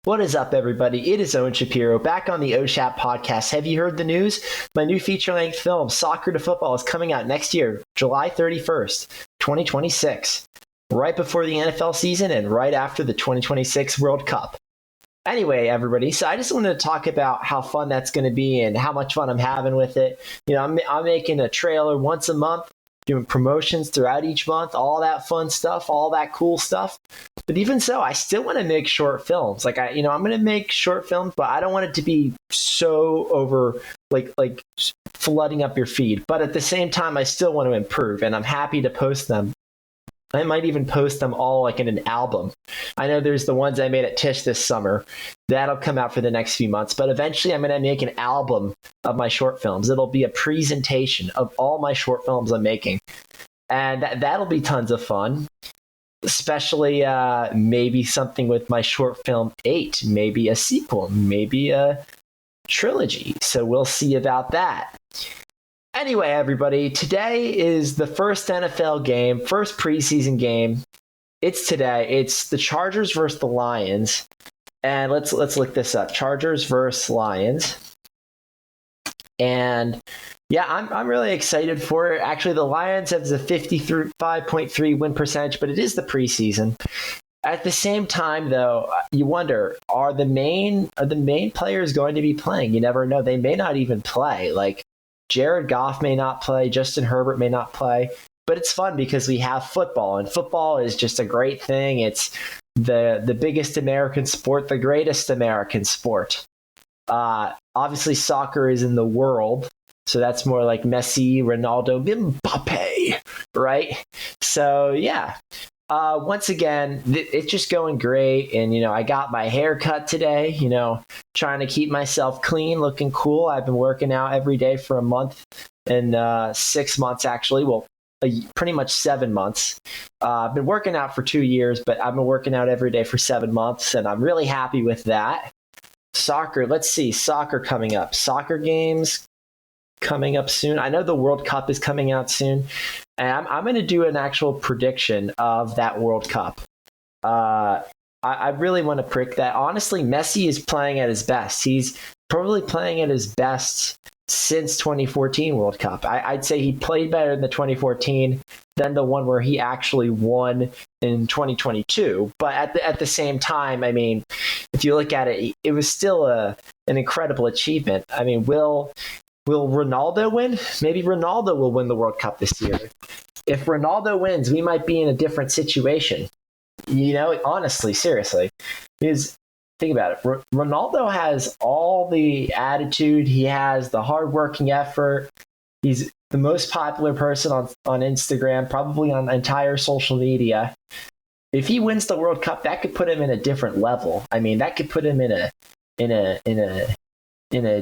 What is up, everybody? It is Owen Shapiro back on the OSHAP podcast. Have you heard the news? My new feature-length film, Soccer to Football, is coming out next year, July 31st, 2026, right before the NFL season and right after the 2026 World Cup. Anyway, everybody, so I just wanted to talk about how fun that's going to be and how much fun I'm having with it. You know, I'm making a trailer once a month, doing promotions throughout each month, all that fun stuff, all that cool stuff. But even so, I still want to make short films. I'm going to make short films, but I don't want it to be so over, like flooding up your feed. But at the same time, I still want to improve, and I'm happy to post them. I might even post them all like in an album. I know there's the ones I made at Tisch this summer. That'll come out for the next few months. But eventually I'm going to make an album of my short films. It'll be a presentation of all my short films I'm making. And that'll be tons of fun. Especially maybe something with my short film 8. Maybe a sequel. Maybe a trilogy. So we'll see about that. Anyway, everybody, today is the first NFL game, first preseason game. It's today. It's the Chargers versus the Lions. And let's look this up. Chargers versus Lions. And yeah, I'm really excited for it. Actually, the Lions have a 55.3 win percentage, but it is the preseason. At the same time, though, you wonder, are the main players going to be playing? You never know. They may not even play. Like, Jared Goff may not play, Justin Herbert may not play, but it's fun because we have football, and football is just a great thing. It's the biggest American sport, the greatest American sport. Obviously, soccer is in the world, so that's more like Messi, Ronaldo, Mbappe, right? So, yeah. Once again, it's just going great. And, I got my hair cut today, trying to keep myself clean, looking cool. I've been working out every day for a month and 6 months, actually. Well, pretty much 7 months. I've been working out for 2 years, but I've been working out every day for 7 months. And I'm really happy with that. Soccer, let's see. Soccer coming up. Soccer games coming up soon. I know the World Cup is coming out soon. And I'm going to do an actual prediction of that World Cup. I really want to predict that. Honestly, Messi is playing at his best. He's probably playing at his best since 2014 World Cup. I'd say he played better in the 2014 than the one where he actually won in 2022. But at the same time, I mean, if you look at it, it was still an incredible achievement. I mean, Will Ronaldo win? Maybe Ronaldo will win the World Cup this year. If Ronaldo wins, we might be in a different situation. Honestly, seriously. Because think about it. Ronaldo has all the attitude. He has the hardworking effort. He's the most popular person on Instagram, probably on entire social media. If he wins the World Cup, that could put him in a different level. I mean, that could put him in a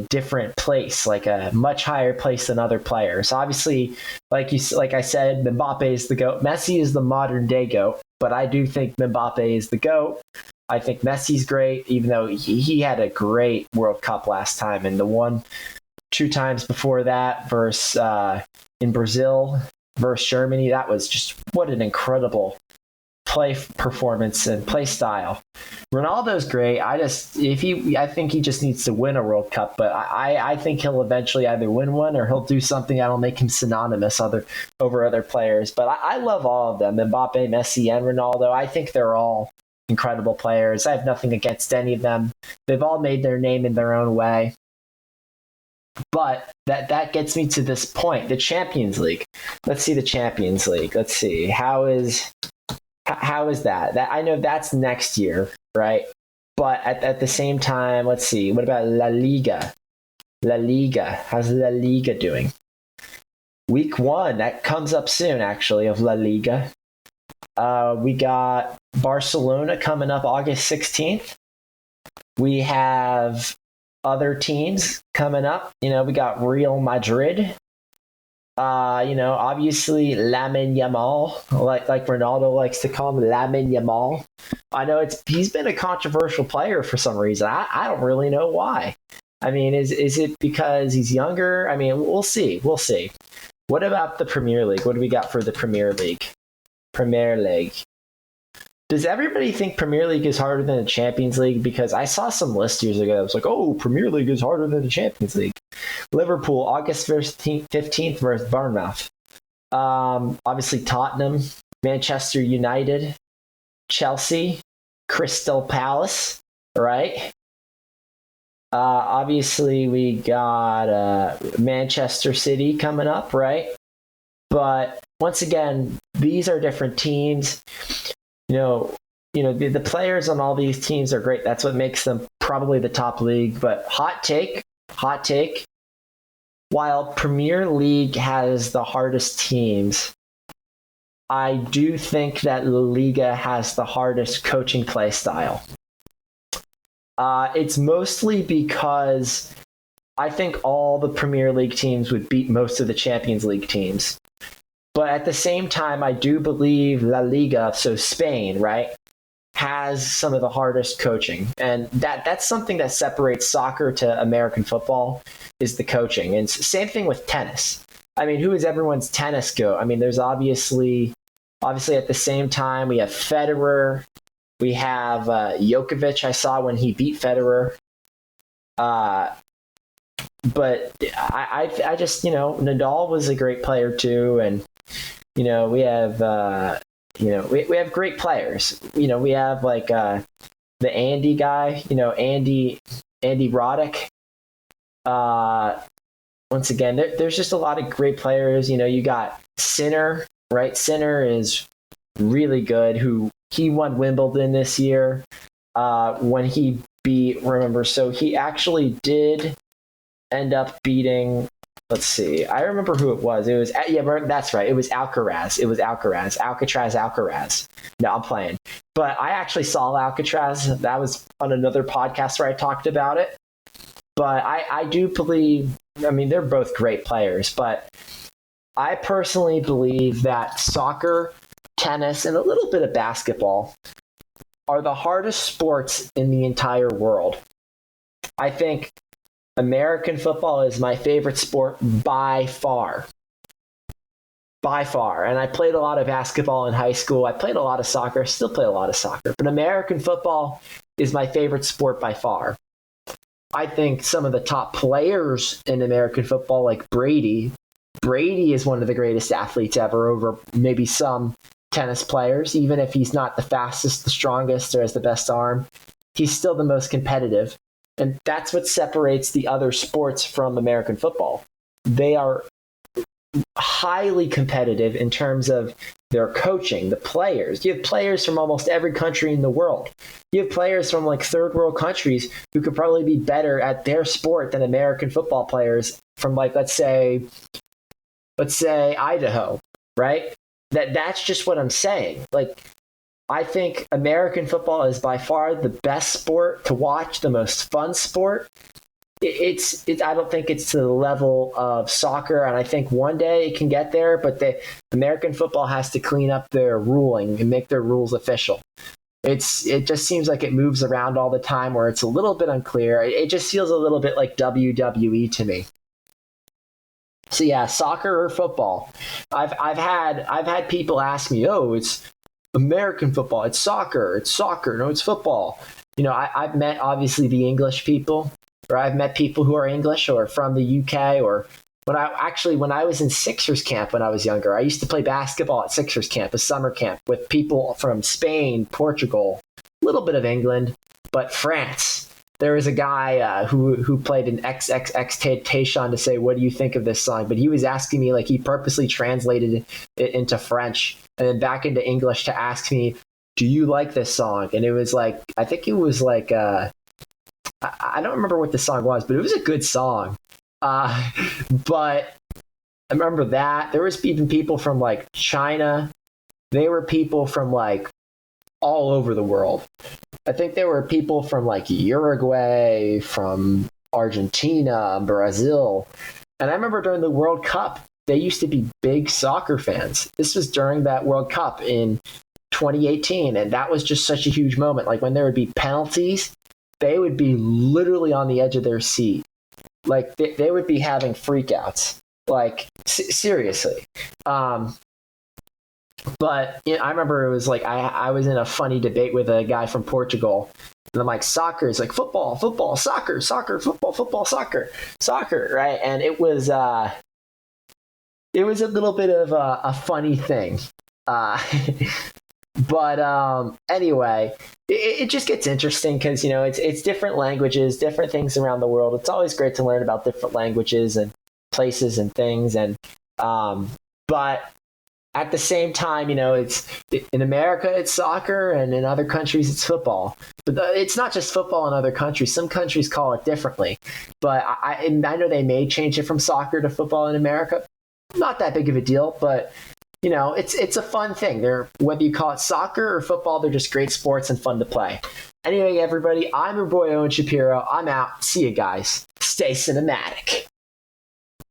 different place, like a much higher place than other players. Obviously, like I said, Mbappe is the GOAT. Messi is the modern day GOAT, but I do think Mbappe is the GOAT. I think Messi's great, even though he had a great World Cup last time, and the one 2 times before that versus in Brazil versus Germany, that was just what an incredible play performance and play style. Ronaldo's great. I think he just needs to win a World Cup, but I think he'll eventually either win one or he'll do something that'll make him synonymous over other players. But I love all of them, Mbappe, Messi, and Ronaldo. I think they're all incredible players. I have nothing against any of them. They've all made their name in their own way. But that gets me to this point, the Champions League. Let's see the Champions League. Let's see. How is that? I know that's next year, right? But at the same time, let's see. What about La Liga? La Liga. How's La Liga doing? Week 1, that comes up soon, actually, of La Liga. We got Barcelona coming up August 16th. We have other teams coming up. We got Real Madrid. Obviously Lamine Yamal, like Ronaldo likes to call him, Lamine Yamal. I know he's been a controversial player for some reason. I don't really know why. I mean, is it because he's younger? I mean, we'll see. What about the Premier League? What do we got for the Premier League? Does everybody think Premier League is harder than the Champions League? Because I saw some list years ago that was like, oh, Premier League is harder than the Champions League. Liverpool, August 15th versus Bournemouth. Obviously, Tottenham, Manchester United, Chelsea, Crystal Palace, right? Obviously, we got Manchester City coming up, right? But once again, these are different teams. The players on all these teams are great. That's what makes them probably the top league. But hot take. While Premier League has the hardest teams, I do think that La Liga has the hardest coaching play style. It's mostly because I think all the Premier League teams would beat most of the Champions League teams. But at the same time, I do believe La Liga, so Spain, right, has some of the hardest coaching. And that's something that separates soccer to American football is the coaching. And same thing with tennis. I mean, who is everyone's tennis GOAT? I mean, there's obviously at the same time, we have Federer. We have Djokovic, I saw when he beat Federer. But I just, Nadal was a great player too. And, we have, we have great players. We have like the Andy guy, Andy Roddick. Once again, there's just a lot of great players. You got Sinner, right? Sinner is really good. He won Wimbledon this year when he so he actually did end up beating, let's see, I remember who it was. It was, that's right. It was Alcaraz. Alcaraz. No, I'm playing. But I actually saw Alcaraz. That was on another podcast where I talked about it. But I do believe, they're both great players, but I personally believe that soccer, tennis, and a little bit of basketball are the hardest sports in the entire world. I think American football is my favorite sport by far. And I played a lot of basketball in high school. I played a lot of soccer, still play a lot of soccer. But American football is my favorite sport by far. I think some of the top players in American football, like Brady is one of the greatest athletes ever over maybe some tennis players. Even if he's not the fastest, the strongest, or has the best arm, he's still the most competitive. And that's what separates the other sports from American football. They are highly competitive in terms of their coaching, the players. You have players from almost every country in the world. You have players from like third world countries who could probably be better at their sport than American football players from like, let's say Idaho, right? That's just what I'm saying. Like, I think American football is by far the best sport to watch, the most fun sport. I don't think it's to the level of soccer, and I think one day it can get there, but American football has to clean up their ruling and make their rules official. It just seems like it moves around all the time where it's a little bit unclear. It just feels a little bit like WWE to me. So yeah, soccer or football. I've had people ask me, "Oh, it's American football. It's soccer. No, it's football." I've met obviously the English people, or I've met people who are English or from the UK, or when I was in Sixers camp when I was younger, I used to play basketball at Sixers camp, a summer camp with people from Spain, Portugal, a little bit of England, but France. There was a guy who played an XXX to say, "What do you think of this song?" But he was asking me, like, he purposely translated it into French and then back into English to ask me, "Do you like this song?" And it was like, I think it was like, I don't remember what the song was, but it was a good song. But I remember that there was even people from like China. They were people from like all over the world. I think there were people from like Uruguay, from Argentina, Brazil. And I remember during the World Cup, they used to be big soccer fans. This was during that World Cup in 2018. And that was just such a huge moment. Like when there would be penalties, they would be literally on the edge of their seat. Like they would be having freakouts. Like seriously. But I remember it was like I was in a funny debate with a guy from Portugal. And I'm like, soccer is like football, football, soccer, soccer, football, football, soccer, soccer, right? And it was a little bit of a funny thing. Uh, but anyway, it just gets interesting because it's different languages, different things around the world. It's always great to learn about different languages and places and things. And but at the same time, it's in America it's soccer, and in other countries it's football. But it's not just football in other countries. Some countries call it differently. But I know they may change it from soccer to football in America. Not that big of a deal, but it's a fun thing. Whether you call it soccer or football, they're just great sports and fun to play. Anyway, everybody, I'm your boy Owen Shapiro. I'm out. See you guys. Stay cinematic.